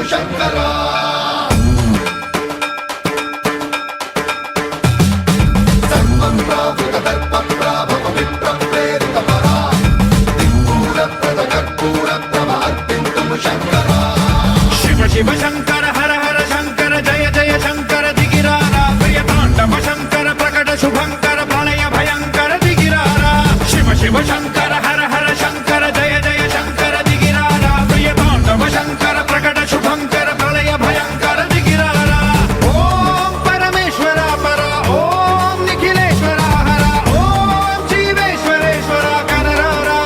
शंकरा सर्वं प्रावृतदर्पप्राभव विप्रप्रेरितपरा दिक्पूरप्रदकर्पूरप्रभ अर्पिन्तुं शंकरा शिव शिव शंकर हर हर शंकर जय जय शंकर दिगिरारा प्रियतांडव शंकर प्रकट शुभंकर प्रलय भयंकर दिगिरारा शिव शिव शंकर हर हर शंकर जय जय शंकर दिगिरारा प्रियतांडव शंकर प्रकट शुभंकर प्रलय भयंकर दिगिरारा ओम परमेश्वरा परा ओम निखिलेश्वरा हरा ओम जीवेश्वरेश्वरा कनरारा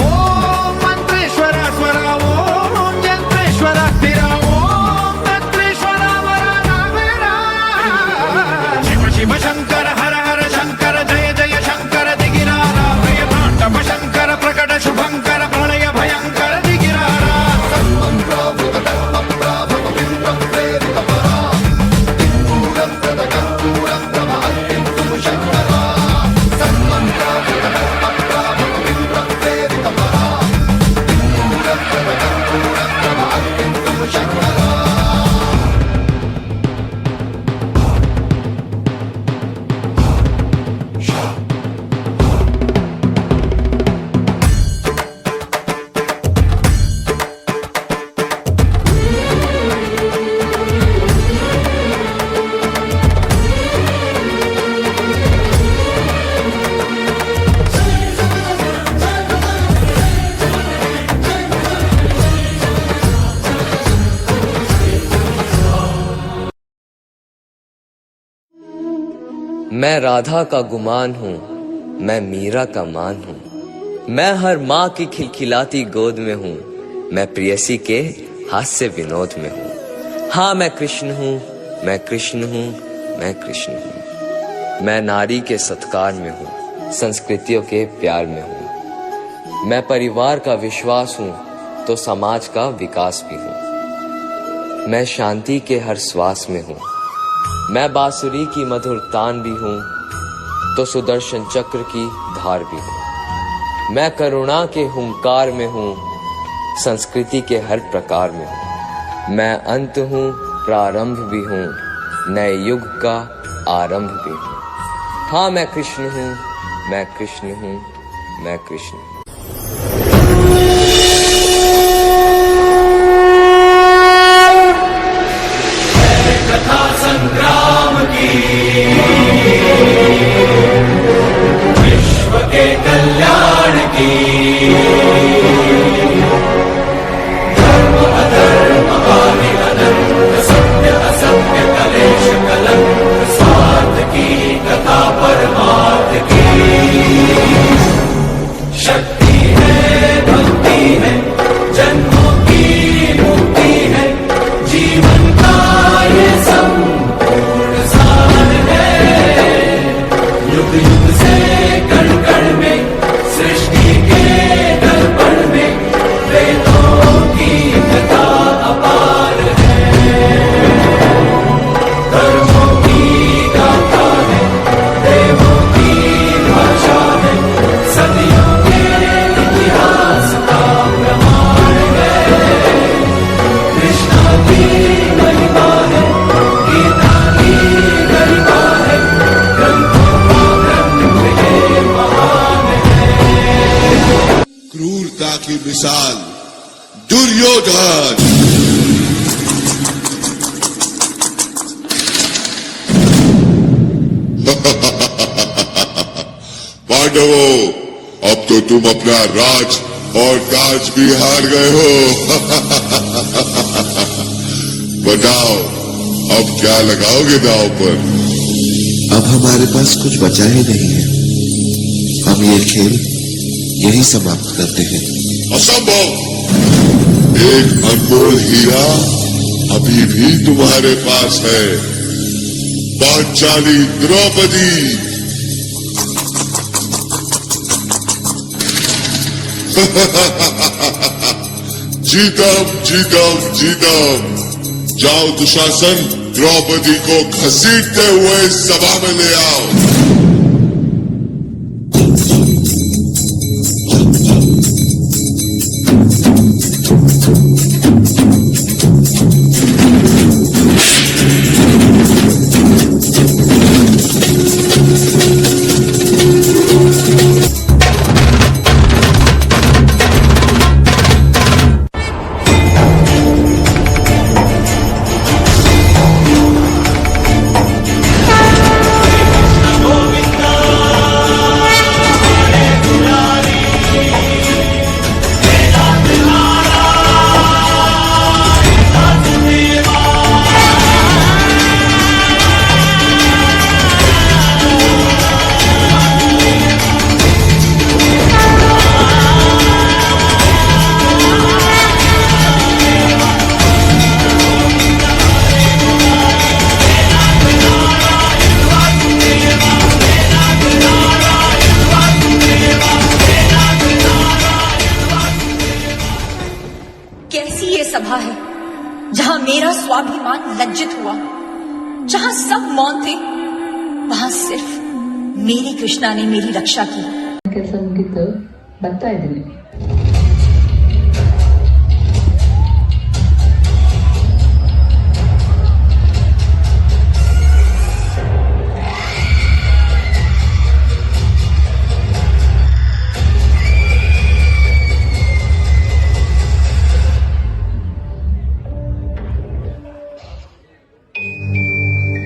ओम मंत्रेश्वरा स्वरा ओम यंत्रेश्वरा स्थिरा ओम तत्रेश्वरा वरा नावेरा शिव शिव शंकर हर हर शंकर जय जय शंकर दिगिरारा प्रियतांडव शंकर प्रकट शुभंकर प्रलय भयंकर दिगिरारा सर्वं प्रावृतदर्पप्राभव विप्रप्रेरितपरा दिक्पूरप्रदकर्पूरप्रभ अर्पिन्तुं शंकरा सर्वं प्रावृतदर्पप्राभव विप्रप्रेरितपरा दिक्पूरप्रदकर्पूरप्रभ अर्पिन्तुं शंकरा मैं राधा का गुमान हूँ, मैं मीरा का मान हूँ, मैं हर माँ की खिलखिलाती गोद में हूँ, मैं प्रेयसी के हास्य विनोद में हूँ। हाँ मैं कृष्ण हूँ, मैं कृष्ण हूँ, मैं कृष्ण हूँ। मैं नारी के सत्कार में हूँ, संस्कृतियों के प्यार में हूँ। मैं परिवार का विश्वास हूँ तो समाज का विकास भी हूँ। मैं शांति के हर श्वास में हूँ, मैं बांसुरी की मधुर तान भी हूँ तो सुदर्शन चक्र की धार भी हूँ। मैं करुणा के हुंकार में हूँ, संस्कृति के हर प्रकार में हूँ। मैं अंत हूँ, प्रारंभ भी हूँ, नए युग का आरंभ भी हूँ। हाँ मैं कृष्ण हूँ, मैं कृष्ण हूँ, मैं कृष्ण हूँ। कथा संग्राम की विश्व के कल्याण की धर्म अधर्म आदि अनंत सत्य असत्य कलेश कलंक स्वार्थ की कथा परमार्थ की शक्ति है भक्ति है जन्मों की मुक्ति है जीवन का ये संपूर्ण सार है युग युग से कण कण में सृष्टि के दर्पण में वेदों की कथा अपार है कर्मों की गाथा है देवों की भाषा है सदियों के इतिहास का प्रमाण है कृष्णा की महिमा है गीता की गरिमा है ग्रंथों का ग्रंथ ये महान है क्रूरता की मिसाल दुर्योधन। पांडवों, अब तो तुम अपना राज और ताज भी हार गए हो। बताओ अब क्या लगाओगे दांव पर? अब हमारे पास कुछ बचा ही नहीं है, हम ये खेल यही समाप्त करते हैं। असंभव! एक अनमोल हीरा अभी भी तुम्हारे पास है, पांचाली द्रौपदी। जीतम जीतम जीतम। जाओ दुशासन, द्रौपदी को घसीटते हुए सभा में ले आओ। जहां मेरा स्वाभिमान लज्जित हुआ, जहां सब मौन थे, वहां सिर्फ मेरी कृष्णा ने मेरी रक्षा की। ಕೆಲಸ ಮುಗಿತು ಬರ್ತಾ ಇದ್ದೀನಿ.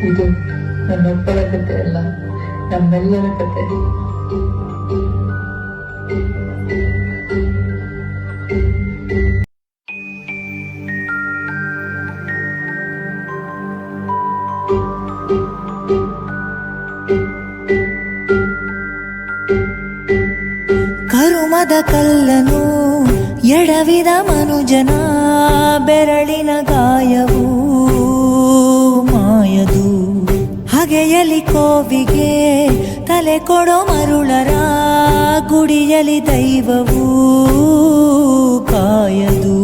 ಇದು ನನ್ನೊಬ್ಬಳ ಕತೆ ಅಲ್ಲ, ನಮ್ಮೆಲ್ಲರ ಕತೆ. ಕರುಮದ ಕಲ್ಲನು ಎಡವಿದ ಮನುಜನ ಬೆರಳಿನ ಗಾಯವು ಮಾಯದು. ಹಗೆಯಲಿ ಕೋವಿಗೆ ತಲೆ ಕೊಡೋ ಮರುಳರ ಗುಡಿಯಲಿ ದೈವವು ಕಾಯದು.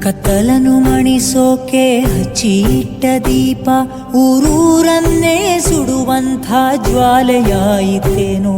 ಕತ್ತಲನು ಮಣಿಸೋಕೆ ಹಚ್ಚಿಟ್ಟ ದೀಪ ಊರೂರನ್ನೇ ಸುಡುವಂಥ ಜ್ವಾಲೆಯಾಯಿತೇನೋ.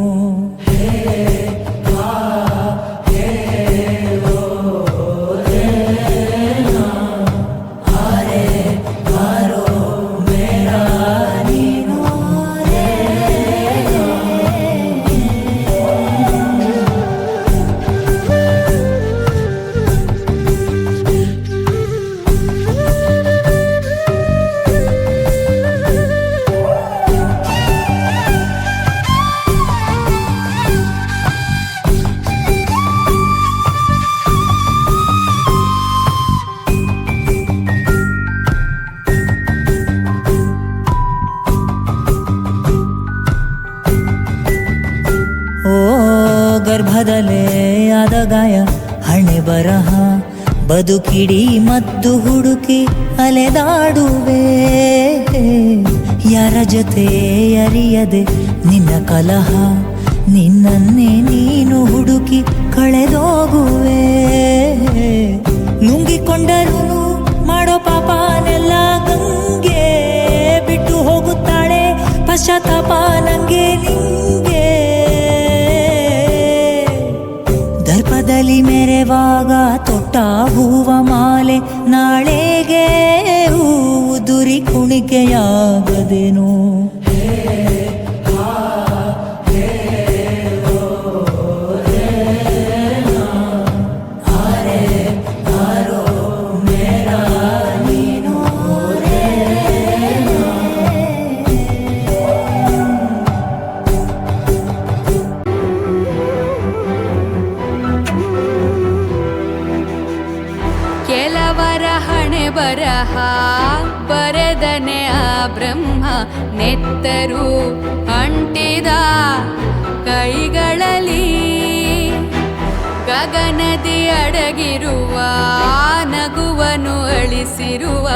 ಗರ್ಭದಲ್ಲೇ ಆದ ಗಾಯ ಹಣೆ ಬರಹ ಬದುಕಿಡಿ ಮದ್ದು ಹುಡುಕಿ ಅಲೆದಾಡುವೆ. ಯಾರ ಜೊತೆ ಅರಿಯದೆ ನಿನ್ನ ಕಲಹ ನಿನ್ನನ್ನೇ ನೀನು ಹುಡುಕಿ ಕಳೆದೋಗುವೆ. ನುಂಗಿಕೊಂಡರೂ ಮಾಡೋ ಪಾಪನೆಲ್ಲ ಗಂಗೆ ಬಿಟ್ಟು ಹೋಗುತ್ತಾಳೆ ಪಶ್ಚಾತ್ತಾಪ ನಂಗೆ ನಿಂಗೆ. ದರ್ಪದಲ್ಲಿ ಮೆರೆವಾಗ ತೊಟ್ಟ ಹೂವ ಮಾಲೆ ನಾಳೆಗೆ ಉದುರಿ ಕುಣಿಕೆಯಾಗದೇನು. ಕೆಲವರ ಹಣೆ ಬರಹ ಬರೆದನೆ ಆ ಬ್ರಹ್ಮ ನೆತ್ತರು ಅಂಟಿದ ಕೈಗಳಲ್ಲಿ. ಗಗನದಿ ಅಡಗಿರುವ ನಗುವನು ಅಳಿಸಿರುವ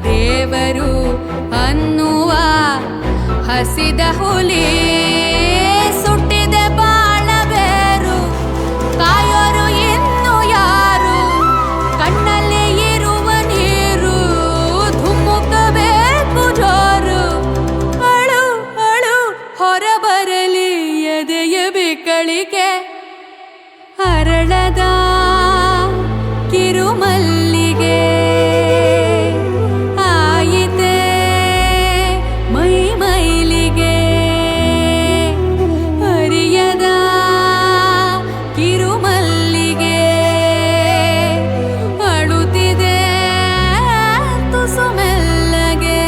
ದೇವರು ಅನ್ನುವ ಹಸಿದ ಹುಲಿ. ಸುಟ್ಟಿದ ಬಾಳಬೇರು ಕಾಯೋರು ಇನ್ನು ಯಾರು, ಕಣ್ಣಲ್ಲಿ ಇರುವ ನೀರು ಧುಮ್ಮುಕಬೇಕು ಜೋರು. ಅಳು ಅಳು ಹೊರಬರಲಿ ಎದೆಯ ಬಿಕ್ಕಳಿಕೆ, ಅರಳದ ಕಿರುಮಲ್ಲಿಗೆ ಆಯಿತೆ ಮೈ ಮೈಲಿಗೆ. ಅರಿಯದ ಕಿರುಮಲ್ಲಿಗೆ ಅಳುತ್ತಿದೆ ತುಸು ಮೆಲ್ಲಗೆ.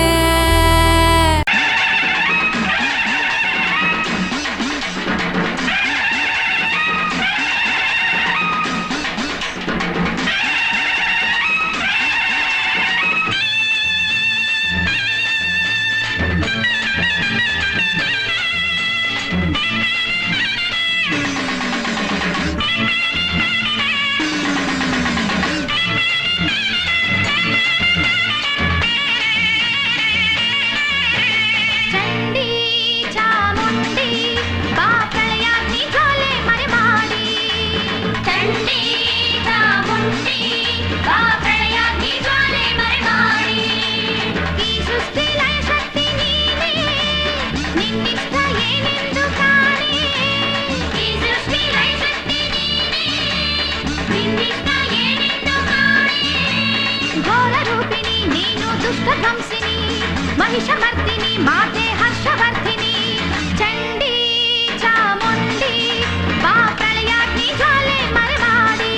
ದುಷ್ಟಧ್ವಂಸಿನಿ ಮಹಿಷಮರ್ದಿನಿ ಮಾತೆ ಹರ್ಷವರ್ಧಿನಿ ಚಂಡಿ ಚಾಮುಂಡಿ ಬಾ ಪ್ರಳಯಾಗ್ನಿ ಜ್ವಾಲೆ ಮರೆಮಾಡಿ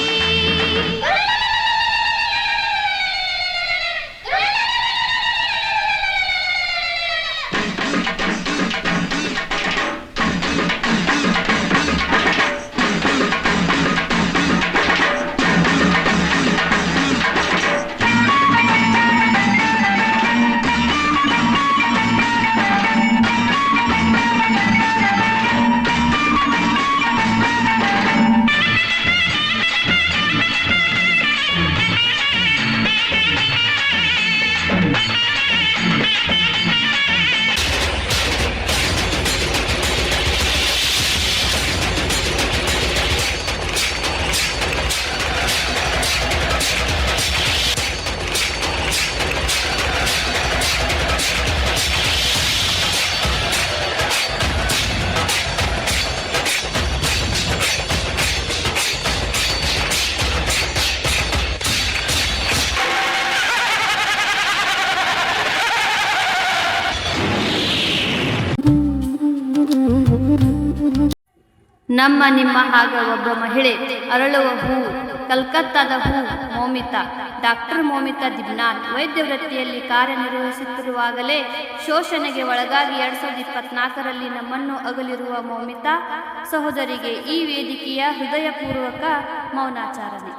ನಮ್ಮ ನಿಮ್ಮ ಹಾಗ ಒಬ್ಬ ಮಹಿಳೆ ಅರಳುವ ಹೂ ಕಲ್ಕತ್ತಾದ ಹೂ ಮೌಮಿತಾ. ಡಾಕ್ಟರ್ ಮೌಮಿತಾ ದಿಬ್ನಾಥ್ ವೈದ್ಯ ವೃತ್ತಿಯಲ್ಲಿ ಕಾರ್ಯನಿರ್ವಹಿಸುತ್ತಿರುವಾಗಲೇ ಶೋಷಣೆಗೆ ಒಳಗಾಗಿ 2024ರಲ್ಲಿ ನಮ್ಮನ್ನು ಅಗಲಿರುವ ಮೌಮಿತಾ ಸಹೋದರಿಗೆ ಈ ವೇದಿಕೆಯ ಹೃದಯಪೂರ್ವಕ ಮೌನಾಚಾರಣೆ.